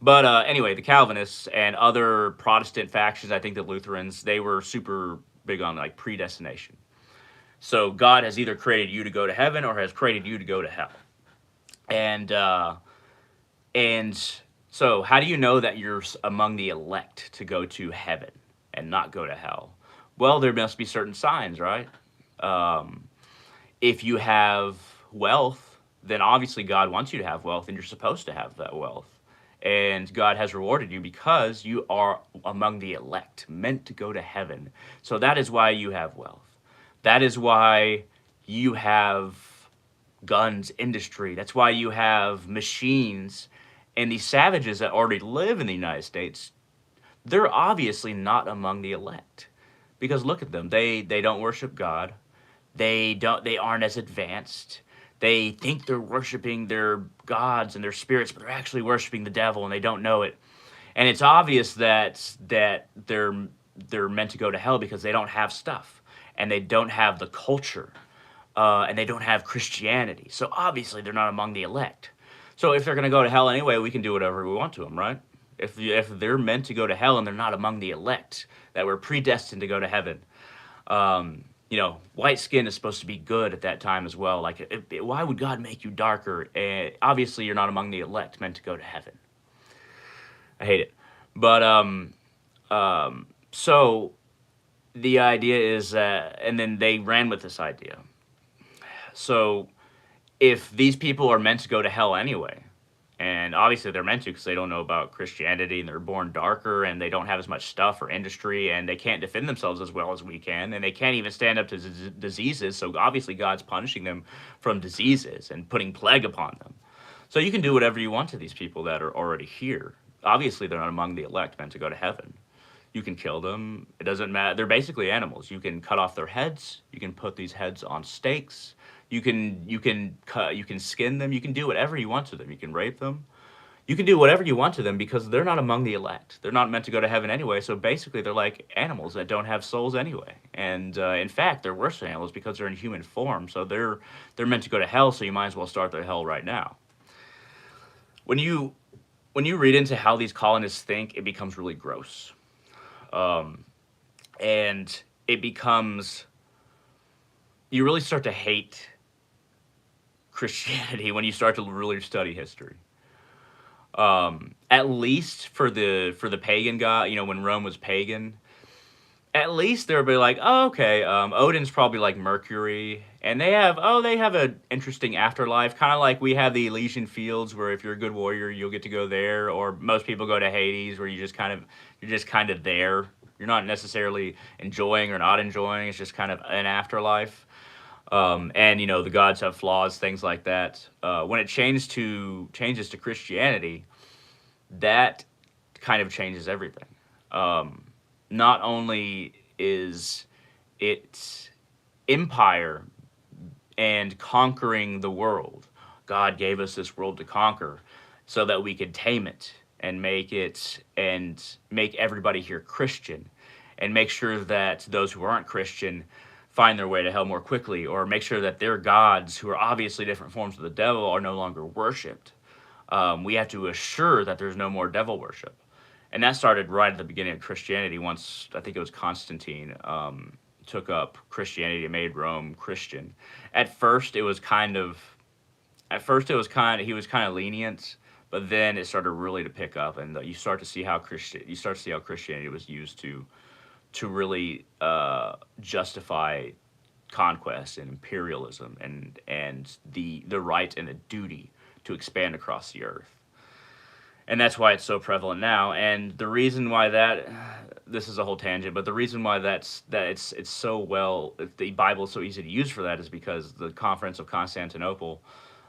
But anyway, the Calvinists and other Protestant factions, I think the Lutherans, they were super big on like predestination. So God has either created you to go to heaven or has created you to go to hell. And and so how do you know that you're among the elect to go to heaven and not go to hell? Well, there must be certain signs, right? Um, if you have wealth, then obviously God wants you to have wealth, and you're supposed to have that wealth. And God has rewarded you because you are among the elect, meant to go to heaven. So that is why you have wealth. That is why you have guns industry. That's why you have machines. And these savages that already live in the United States, they're obviously not among the elect. Because look at them. They don't worship God. They aren't as advanced. They think they're worshiping their gods and their spirits, but they're actually worshiping the devil and they don't know it. And it's obvious that they're meant to go to hell because they don't have stuff and they don't have the culture and they don't have Christianity. So obviously they're not among the elect. So if they're going to go to hell anyway, we can do whatever we want to them, right? If they're meant to go to hell and they're not among the elect, that were predestined to go to heaven, white skin is supposed to be good at that time as well. Like, why would God make you darker? Obviously, you're not among the elect meant to go to heaven. I hate it. But so the idea is, and then they ran with this idea. So if these people are meant to go to hell anyway, and obviously they're meant to because they don't know about Christianity and they're born darker and they don't have as much stuff or industry and they can't defend themselves as well as we can and they can't even stand up to diseases. So obviously God's punishing them from diseases and putting plague upon them. So you can do whatever you want to these people that are already here. Obviously they're not among the elect meant to go to heaven. You can kill them. It doesn't matter. They're basically animals. You can cut off their heads. You can put these heads on stakes. You can skin them. You can do whatever you want to them. You can rape them. You can do whatever you want to them because they're not among the elect. They're not meant to go to heaven anyway. So basically, they're like animals that don't have souls anyway. And in fact, they're worse than animals because they're in human form. So they're meant to go to hell. So you might as well start their hell right now. When you read into how these colonists think, it becomes really gross, and it becomes you really start to hate Christianity when you start to really study history. At least for the pagan god, when Rome was pagan, at least they'll be like, oh, okay, Odin's probably like Mercury, and they have an interesting afterlife, kind of like we have the Elysian Fields, where if you're a good warrior, you'll get to go there, or most people go to Hades, where you're just kind of there. You're not necessarily enjoying or not enjoying. It's just kind of an afterlife. And the gods have flaws, things like that. When it changes to Christianity, that kind of changes everything. Not only is it empire and conquering the world. God gave us this world to conquer so that we could tame it and make everybody here Christian and make sure that those who aren't Christian find their way to hell more quickly, or make sure that their gods, who are obviously different forms of the devil, are no longer worshipped. We have to assure that there's no more devil worship. And that started right at the beginning of Christianity. Once I think it was Constantine took up Christianity and made Rome Christian. At first, it was kind of, he was kind of lenient, but then it started really to pick up, and you start to see how Christianity was used to really justify conquest and imperialism and the right and the duty to expand across the earth. And that's why it's so prevalent now. And the reason why that, this is a whole tangent, but the reason why it's so well, the Bible is so easy to use for that, is because the Conference of Constantinople,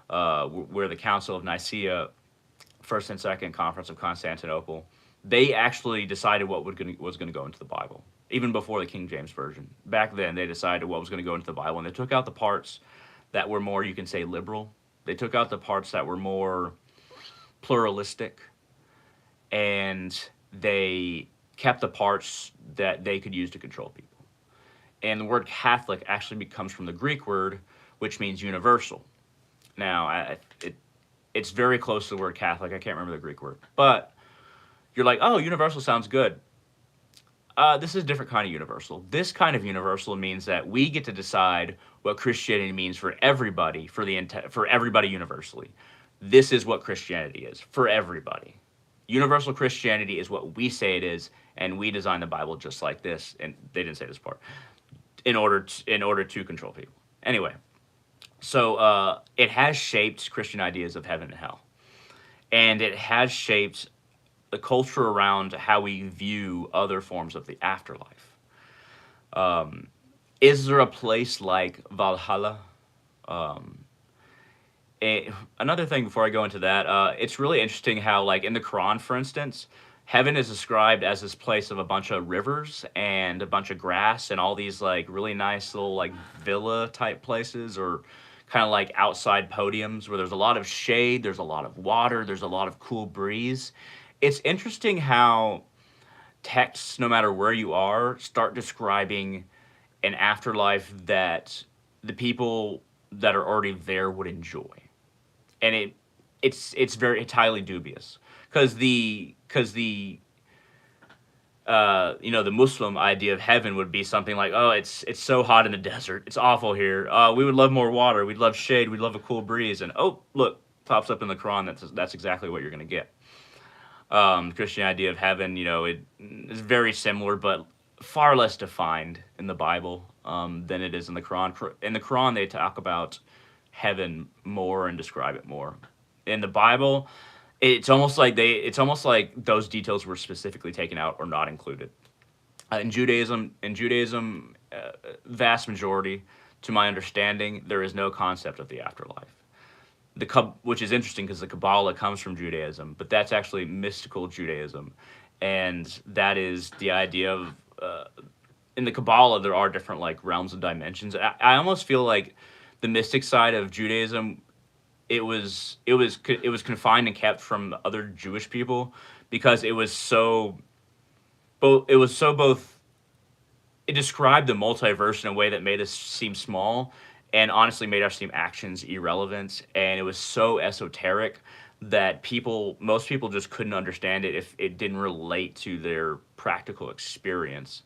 where the Council of Nicaea, First and Second Conference of Constantinople, they actually decided what was going to go into the Bible, even before the King James Version. Back then, they decided what was going to go into the Bible, and they took out the parts that were more, you can say, liberal. They took out the parts that were more pluralistic, and they kept the parts that they could use to control people. And the word Catholic actually comes from the Greek word, which means universal. Now, it's very close to the word Catholic. I can't remember the Greek word. But you're like, oh, universal sounds good. This is a different kind of universal. This kind of universal means that we get to decide what Christianity means for everybody, for everybody universally. This is what Christianity is for everybody. Universal Christianity is what we say it is, and we design the Bible just like this. And they didn't say this part in order to control people. Anyway, so it has shaped Christian ideas of heaven and hell, and it has shaped the culture around how we view other forms of the afterlife. Is there a place like Valhalla? Another thing before I go into that, it's really interesting how, like in the Quran, for instance, heaven is described as this place of a bunch of rivers and a bunch of grass and all these like really nice little like villa type places, or kind of like outside podiums where there's a lot of shade, there's a lot of water, there's a lot of cool breeze. It's interesting how texts, no matter where you are, start describing an afterlife that the people that are already there would enjoy. And it's highly dubious, because the the Muslim idea of heaven would be something like, oh, it's so hot in the desert, it's awful here. We would love more water, we'd love shade, we'd love a cool breeze. And oh, look, pops up in the Quran that's exactly what you're going to get. The Christian idea of heaven, it is very similar, but far less defined in the Bible than it is in the Quran. In the Quran, they talk about heaven more and describe it more. In the Bible, it's almost like those details were specifically taken out or not included. In Judaism, vast majority, to my understanding, there is no concept of the afterlife. Which is interesting because the Kabbalah comes from Judaism, but that's actually mystical Judaism, and that is the idea of in the Kabbalah there are different like realms and dimensions. I almost feel like the mystic side of Judaism, it was confined and kept from other Jewish people because it described the multiverse in a way that made us seem small, and honestly made our actions irrelevant. And it was so esoteric that most people just couldn't understand it if it didn't relate to their practical experience.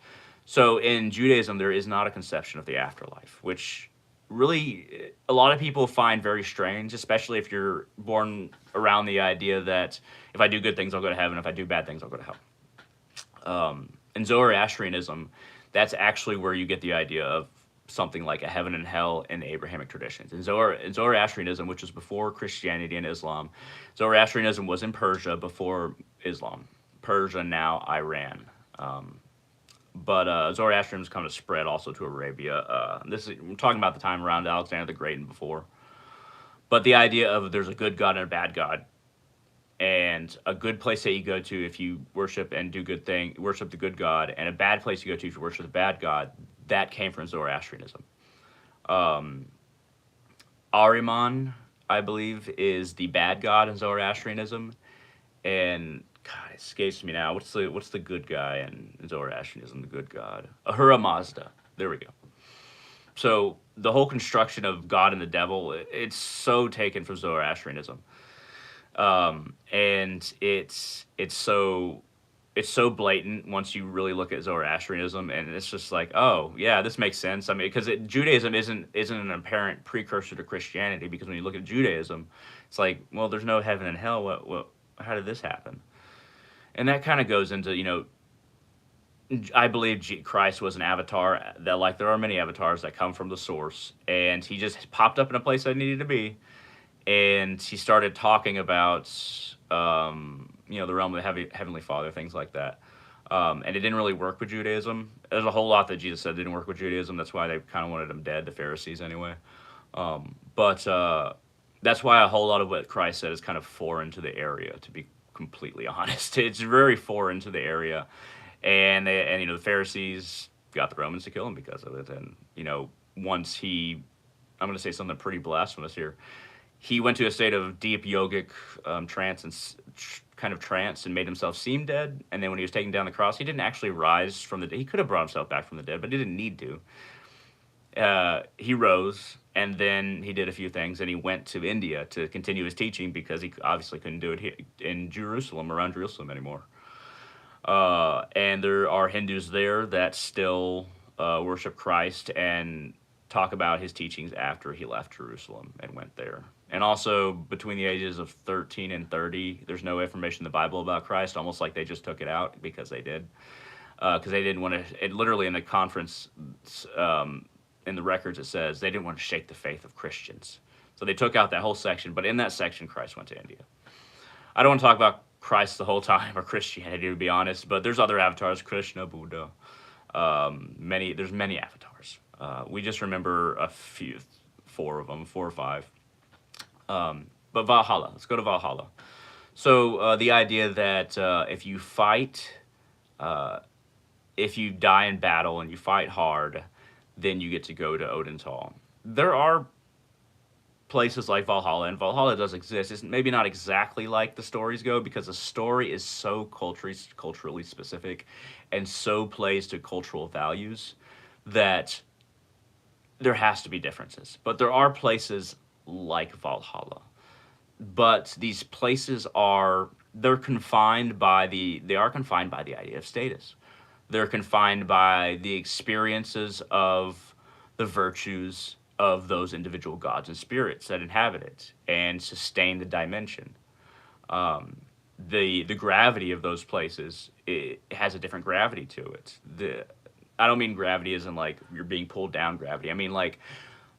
So in Judaism, there is not a conception of the afterlife, which really a lot of people find very strange, especially if you're born around the idea that if I do good things, I'll go to heaven. If I do bad things, I'll go to hell. In Zoroastrianism, that's actually where you get the idea of something like a heaven and hell in the Abrahamic traditions. In Zoroastrianism, which was before Christianity and Islam, Zoroastrianism was in Persia before Islam. Persia, now Iran. But Zoroastrianism kind of spread also to Arabia. I'm talking about the time around Alexander the Great and before. But the idea of there's a good God and a bad God, and a good place that you go to if you worship and do good thing, worship the good God, and a bad place you go to if you worship the bad God. That came from Zoroastrianism. Um, Ahriman, I believe, is the bad god in Zoroastrianism, and God, it escapes me now. What's the good guy in Zoroastrianism? The good god, Ahura Mazda. There we go. So the whole construction of God and the devil, it's so taken from Zoroastrianism, and it's so blatant once you really look at Zoroastrianism, and it's just like, oh yeah, this makes sense. I mean, because Judaism isn't an apparent precursor to Christianity, because when you look at Judaism, it's like, well, there's no heaven and hell. What how did this happen? And that kind of goes into, I believe Christ was an avatar, that like there are many avatars that come from the source, and he just popped up in a place that needed to be, and he started talking about the realm of the heavenly Father, things like that. And it didn't really work with Judaism. There's a whole lot that Jesus said didn't work with Judaism. That's why they kind of wanted him dead, the Pharisees anyway. But that's why a whole lot of what Christ said is kind of foreign to the area, to be completely honest. It's very foreign to the area. And the Pharisees got the Romans to kill him because of it. And, once I'm going to say something pretty blasphemous here. He went to a state of deep yogic trance and kind of trance, and made himself seem dead. And then when he was taken down the cross, he didn't actually rise from the dead. He could have brought himself back from the dead, but he didn't need to. He rose, and then he did a few things, and he went to India to continue his teaching, because he obviously couldn't do it here in Jerusalem, around Jerusalem anymore. And there are Hindus there that still worship Christ and talk about his teachings after he left Jerusalem and went there. And also, between the ages of 13 and 30, there's no information in the Bible about Christ, almost like they just took it out because they did. Because they didn't want to, it literally in the conference, in the records, it says they didn't want to shake the faith of Christians. So they took out that whole section, but in that section, Christ went to India. I don't want to talk about Christ the whole time, or Christianity, to be honest, but there's other avatars, Krishna, Buddha, there's many avatars. We just remember four or five. But Valhalla, let's go to Valhalla. So the idea that if you fight, if you die in battle and you fight hard, then you get to go to Odin's Hall. There are places like Valhalla, and Valhalla does exist. It's maybe not exactly like the stories go, because the story is so culturally specific and so plays to cultural values that there has to be differences. But there are places like Valhalla. But these places they're confined by the idea of status. They're confined by the experiences of the virtues of those individual gods and spirits that inhabit it and sustain the dimension. The gravity of those places, it has a different gravity to it. I don't mean gravity as in like you're being pulled down gravity. I mean like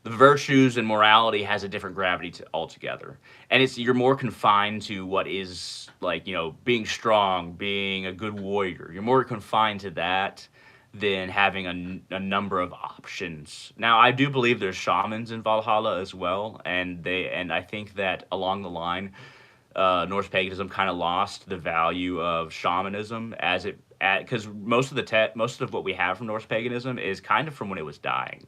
the virtues and morality has a different gravity altogether. And you're more confined to what is like, being strong, being a good warrior. You're more confined to that than having a number of options. Now, I do believe there's shamans in Valhalla as well, and I think that along the line, Norse paganism kind of lost the value of shamanism because most of what we have from Norse paganism is kind of from when it was dying.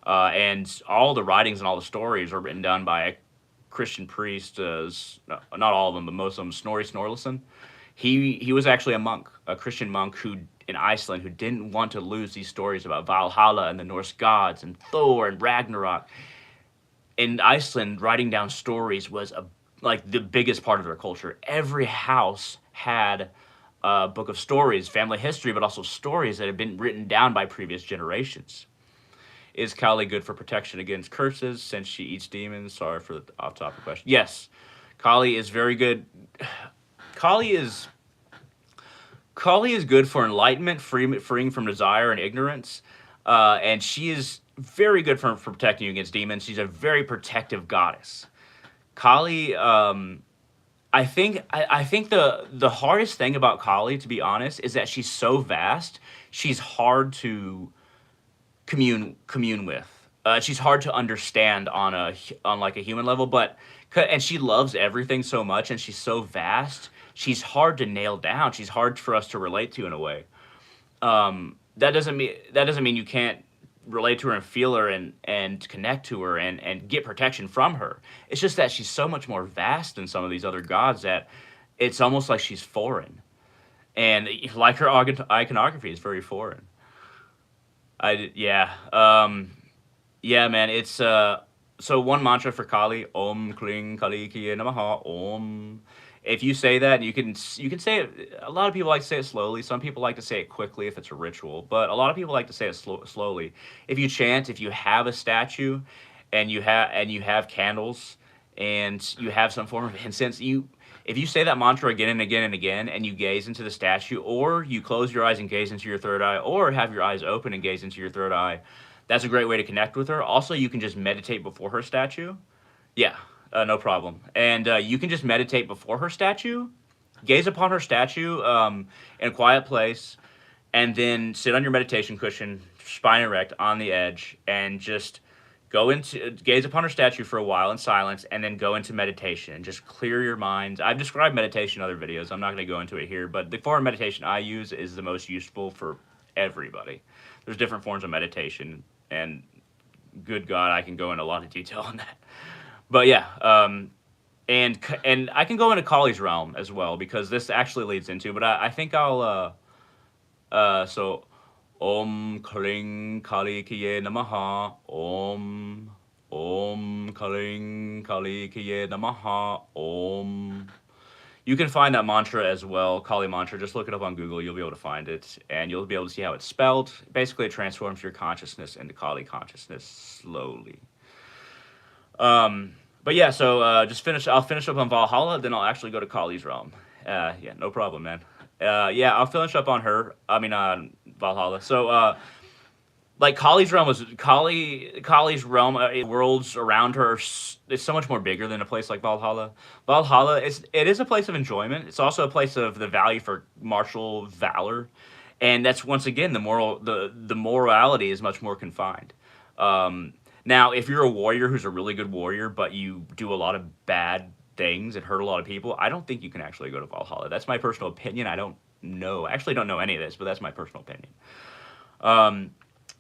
And all the writings and all the stories are written down by a Christian priest, not all of them, but most of them, Snorri Snorlason. He was actually a Christian monk in Iceland, who didn't want to lose these stories about Valhalla and the Norse gods and Thor and Ragnarok. In Iceland, writing down stories was like the biggest part of their culture. Every house had a book of stories, family history, but also stories that had been written down by previous generations. Is Kali good for protection against curses since she eats demons? Sorry for the off-topic question. Yes, Kali is very good. Kali is good for enlightenment, freeing from desire and ignorance, and she is very good for protecting you against demons. She's a very protective goddess. Kali, I think the hardest thing about Kali, to be honest, is that she's so vast. She's hard to commune with. she's hard to understand on on like a human level, but and she loves everything so much, and she's so vast. She's hard to nail down. She's hard for us to relate to in a way. That doesn't mean you can't relate to her and feel her and connect to her and get protection from her. It's just that she's so much more vast than some of these other gods that it's almost like she's foreign. And like her iconography is very foreign. Yeah. Yeah, man. It's so one mantra for Kali, Om Kling Kali Kiye Namaha Om. If you say that, you can say it. A lot of people like to say it slowly. Some people like to say it quickly if it's a ritual, but a lot of people like to say it slowly. If you chant, if you have a statue, and you have candles, and you have some form of incense, if you say that mantra again and again and again, and you gaze into the statue, or you close your eyes and gaze into your third eye, or have your eyes open and gaze into your third eye, that's a great way to connect with her. Also, you can just meditate before her statue. Yeah, no problem. And you can just meditate before her statue, gaze upon her statue in a quiet place, and then sit on your meditation cushion, spine erect on the edge, and just go into gaze upon her statue for a while in silence, and then go into meditation and just clear your mind. I've described meditation in other videos. I'm not going to go into it here, but the form of meditation I use is the most useful for everybody. There's different forms of meditation, and good God, I can go into a lot of detail on that. But yeah, and I can go into Kali's realm as well because this actually leads into. But I think I'll so Om Kling Kali Kiye Namaha Om Kling Kali Kiye Namaha Om. You can find that mantra as well, Kali mantra. Just look it up on Google. You'll be able to find it, and you'll be able to see how it's spelled. Basically, it transforms your consciousness into Kali consciousness slowly. But yeah, so I'll finish up on Valhalla, then I'll actually go to Kali's realm. Yeah, no problem, man. Yeah, I'll finish up on her. I mean, Valhalla. So, like Kali's realm, worlds around her is so much more bigger than a place like Valhalla. Valhalla is a place of enjoyment. It's also a place of the value for martial valor, and that's once again the morality is much more confined. Now, if you're a warrior who's a really good warrior, but you do a lot of bad things and hurt a lot of people, I don't think you can actually go to Valhalla. That's my personal opinion. I don't know. I actually don't know any of this, but that's my personal opinion.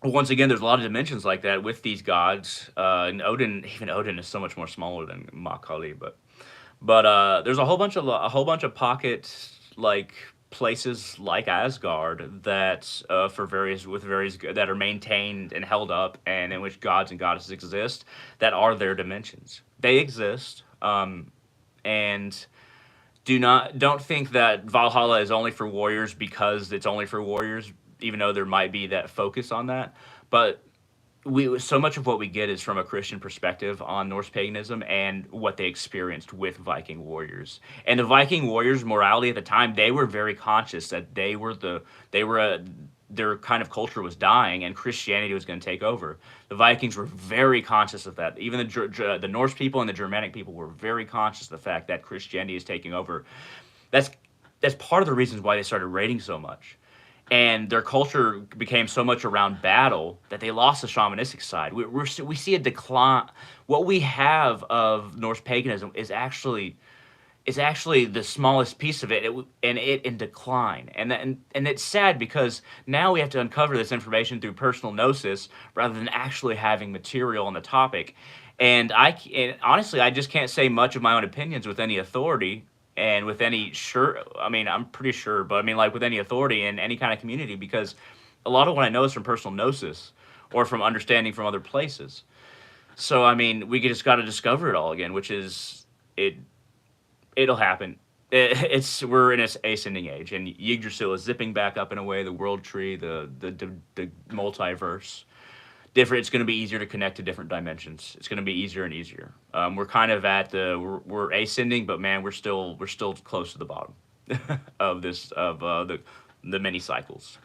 Once again, there's a lot of dimensions like that with these gods. And even Odin is so much more smaller than Ma Kali, but there's a whole bunch of pocket like places like Asgard that for various that are maintained and held up, and in which gods and goddesses exist that are their dimensions. They exist, and don't think that Valhalla is only for warriors because it's only for warriors, even though there might be that focus on that. But so much of what we get is from a Christian perspective on Norse paganism and what they experienced with Viking warriors. And the Viking warriors' morality at the time, they were very conscious that their kind of culture was dying and Christianity was going to take over. The Vikings were very conscious of that. Even the Norse people and the Germanic people were very conscious of the fact that Christianity is taking over. That's part of the reasons why they started raiding so much. And their culture became so much around battle that they lost the shamanistic side. We see a decline. What we have of Norse paganism is actually the smallest piece of it, and it in decline. And it's sad because now we have to uncover this information through personal gnosis rather than actually having material on the topic. And honestly, I just can't say much of my own opinions with any authority. And with any I mean, I'm pretty sure, but I mean, like with any authority in any kind of community, because a lot of what I know is from personal gnosis or from understanding from other places. So, I mean, we just got to discover it all again, which is, it'll happen. We're in an ascending age, and Yggdrasil is zipping back up in a way, the world tree, the multiverse. It's going to be easier to connect to different dimensions. It's going to be easier and easier. We're kind of we're ascending, but man, we're still close to the bottom of the many cycles.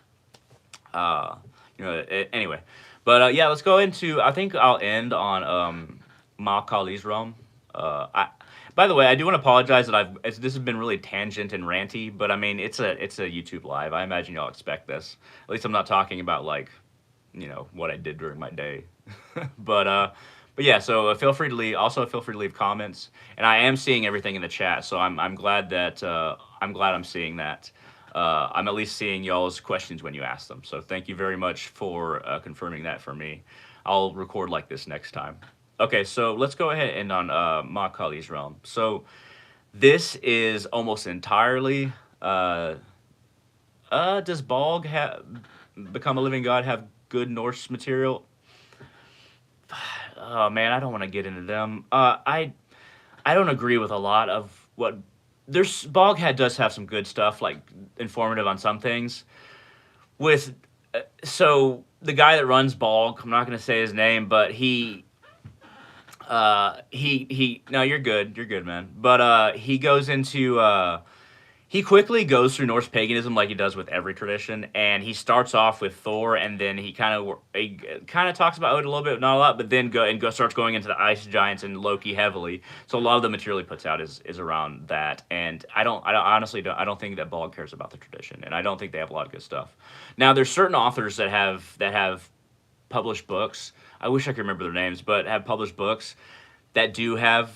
Anyway, but yeah, let's go into. I think I'll end on Ma Kali's realm. By the way, I do want to apologize that this has been really tangent and ranty, but I mean it's a YouTube live. I imagine y'all expect this. At least I'm not talking about like, what I did during my day but uh, but yeah. So feel free to leave. Also, feel free to leave comments. And I am seeing everything in the chat, so I'm glad that I'm glad I'm seeing that. I'm at least seeing y'all's questions when you ask them. So thank you very much for confirming that for me. I'll record like this next time. Okay, so let's go ahead and on Ma Kali's realm. So this is almost entirely. Does Balg have become a living god have good Norse material? Oh man, I don't want to get into them. I don't agree with a lot of what there's. Boghead does have some good stuff, like informative on some things. With so the guy that runs Bog, I'm not going to say his name, but he. No, you're good, man. But he goes into he quickly goes through Norse paganism like he does with every tradition, and he starts off with Thor, and then he kind of talks about Odin a little bit, not a lot, but then starts going into the ice giants and Loki heavily. So a lot of the material he puts out is around that, and I don't think that Ball cares about the tradition, and I don't think they have a lot of good stuff. Now there's certain authors that have published books. I wish I could remember their names, but have published books that do have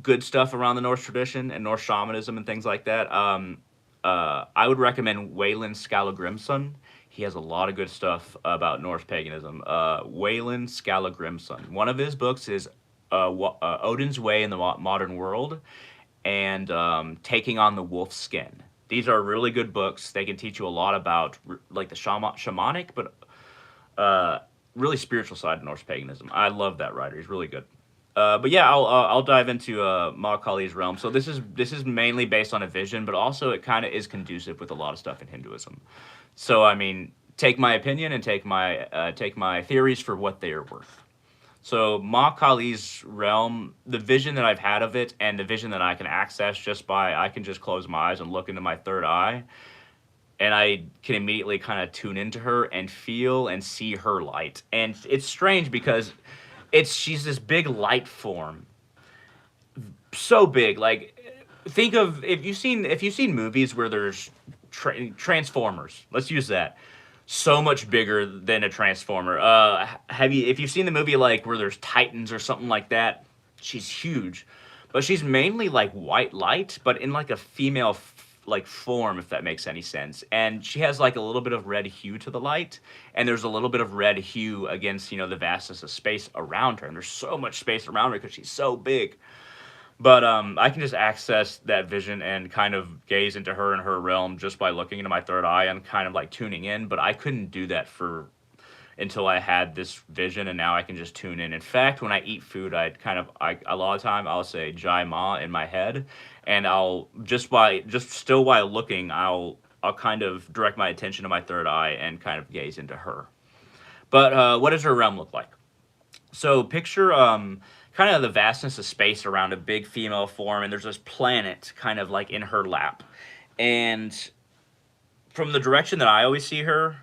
good stuff around the Norse tradition and Norse shamanism and things like that. I would recommend Wayland Skallagrimson. He has a lot of good stuff about Norse paganism. Wayland Skallagrimson. One of his books is Odin's Way in the Modern World and Taking on the Wolf's Skin. These are really good books. They can teach you a lot about like the shamanic, but really spiritual side of Norse paganism. I love that writer. He's really good. But yeah, I'll dive into Ma Kali's realm. So this is mainly based on a vision, but also it kind of is conducive with a lot of stuff in Hinduism. So I mean, take my opinion and take my theories for what they are worth. So Ma Kali's realm, the vision that I've had of it, and the vision that I can access just by I can just close my eyes and look into my third eye, and I can immediately kind of tune into her and feel and see her light. And it's strange because she's this big light form, so big. Like think of if you've seen movies where there's transformers. Let's use that. So much bigger than a transformer. If you've seen the movie like where there's Titans or something like that, she's huge, but she's mainly like white light, but in like a female like form, if that makes any sense. And she has like a little bit of red hue to the light, and there's a little bit of red hue against the vastness of space around her. And there's so much space around her because she's so big. But I can just access that vision and kind of gaze into her and her realm just by looking into my third eye and kind of like tuning in. But I couldn't do that for until I had this vision, and now I can just tune in. In fact, when I eat food, a lot of time I'll say Jai Ma in my head, and I'll just still while looking, I'll kind of direct my attention to my third eye and kind of gaze into her. But what does her realm look like? So picture kind of the vastness of space around a big female form, and there's this planet kind of like in her lap. And from the direction that I always see her,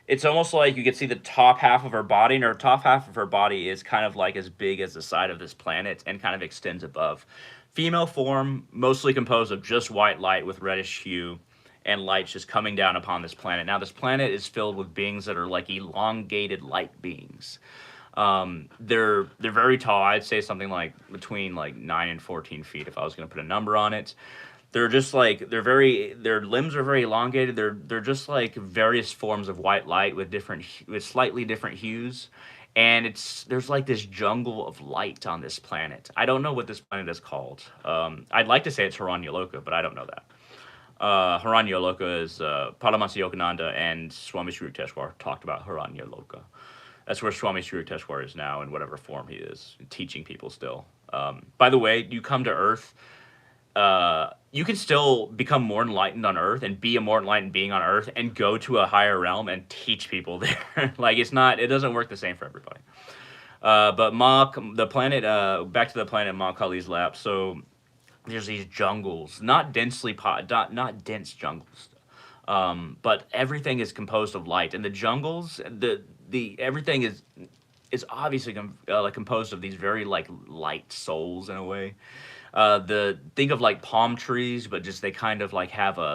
it's almost like you can see the top half of her body, and her top half of her body is kind of like as big as the side of this planet and kind of extends above. Female form, mostly composed of just white light with reddish hue, and light just coming down upon this planet. Now, this planet is filled with beings that are like elongated light beings. They're very tall. I'd say something like between like 9 and 14 feet if I was going to put a number on it. They're just like their limbs are very elongated. They're just like various forms of white light with slightly different hues. And there's like this jungle of light on this planet. I don't know what this planet is called. I'd like to say it's Hiranyaloka, but I don't know that. Hiranyaloka is Paramahansa Yogananda and Swami Sri Yukteswar talked about Hiranyaloka. That's where Swami Sri Yukteswar is now in whatever form he is, teaching people still. By the way, you come to Earth, you can still become more enlightened on Earth and be a more enlightened being on Earth and go to a higher realm and teach people there. Like it doesn't work the same for everybody. But back to the planet Ma Kali's lap. So there's these jungles, not dense jungles, but everything is composed of light, and the jungles, the everything is obviously composed of these very like light souls in a way. Think of like palm trees, but just they kind of like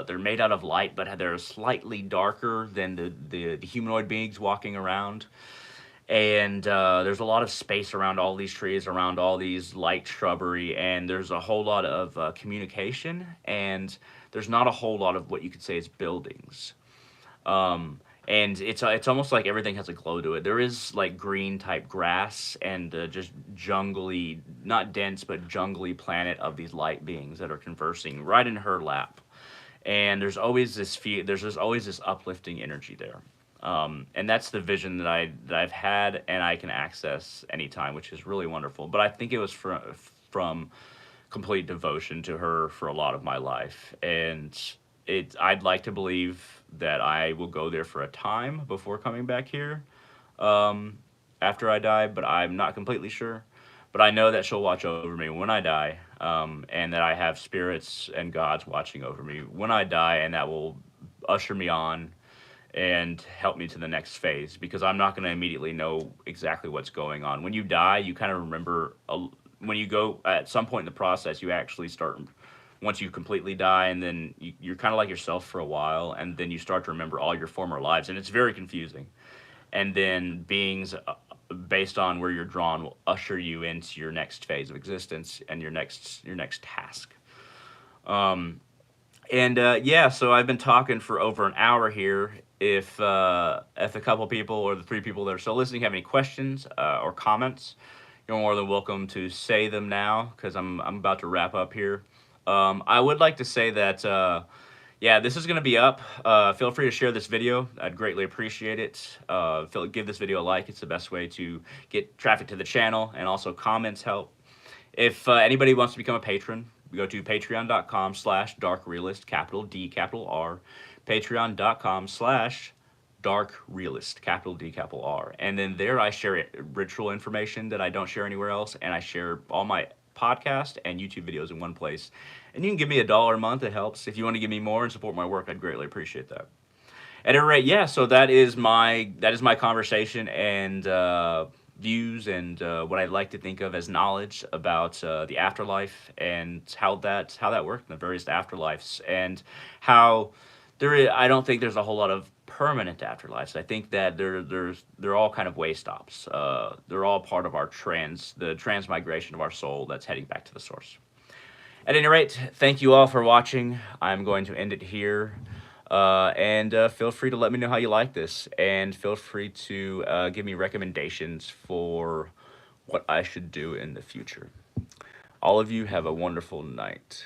they're made out of light, but they're slightly darker than the humanoid beings walking around. and there's a lot of space around all these trees, around all these light shrubbery, and there's a whole lot of communication, and there's not a whole lot of what you could say is buildings. Um, and it's almost like everything has a glow to it. There is like green type grass and just jungly, not dense, but jungly planet of these light beings that are conversing right in her lap. And there's just always this uplifting energy there. And that's the vision that I've had and I can access anytime, which is really wonderful. But I think it was from complete devotion to her for a lot of my life, and I'd like to believe that I will go there for a time before coming back here, um, after I die, but I'm not completely sure. But I know that she'll watch over me when I die, and that I have spirits and gods watching over me when I die, and that will usher me on and help me to the next phase, because I'm not going to immediately know exactly what's going on. When you die, you kind of remember when you go at some point in the process, you actually start once you completely die, and then you're kind of like yourself for a while, and then you start to remember all your former lives, and it's very confusing. And then beings based on where you're drawn will usher you into your next phase of existence and your next task. Um, and yeah, so I've been talking for over an hour here. If a couple people or the three people that are still listening have any questions or comments, you're more than welcome to say them now, because I'm about to wrap up here. I would like to say that yeah, this is going to be up. Feel free to share this video. I'd greatly appreciate it. Give this video a like. It's the best way to get traffic to the channel, and also comments help. If anybody wants to become a patron, go to patreon.com/darkrealist, capital D, capital R, patreon.com/darkrealist, capital D, capital R. And then there I share ritual information that I don't share anywhere else, and I share all my podcast and YouTube videos in one place. And you can give me $1 a month, it helps. If you want to give me more and support my work, I'd greatly appreciate that. At any rate, yeah, so that is my conversation and views, and what I'd like to think of as knowledge about the afterlife, and how that worked in the various afterlives, and how I don't think there's a whole lot of permanent afterlives. I think that they're all kind of way stops. They're all part of the transmigration of our soul that's heading back to the source. At any rate, thank you all for watching. I'm going to end it here. And feel free to let me know how you like this. And feel free to give me recommendations for what I should do in the future. All of you have a wonderful night.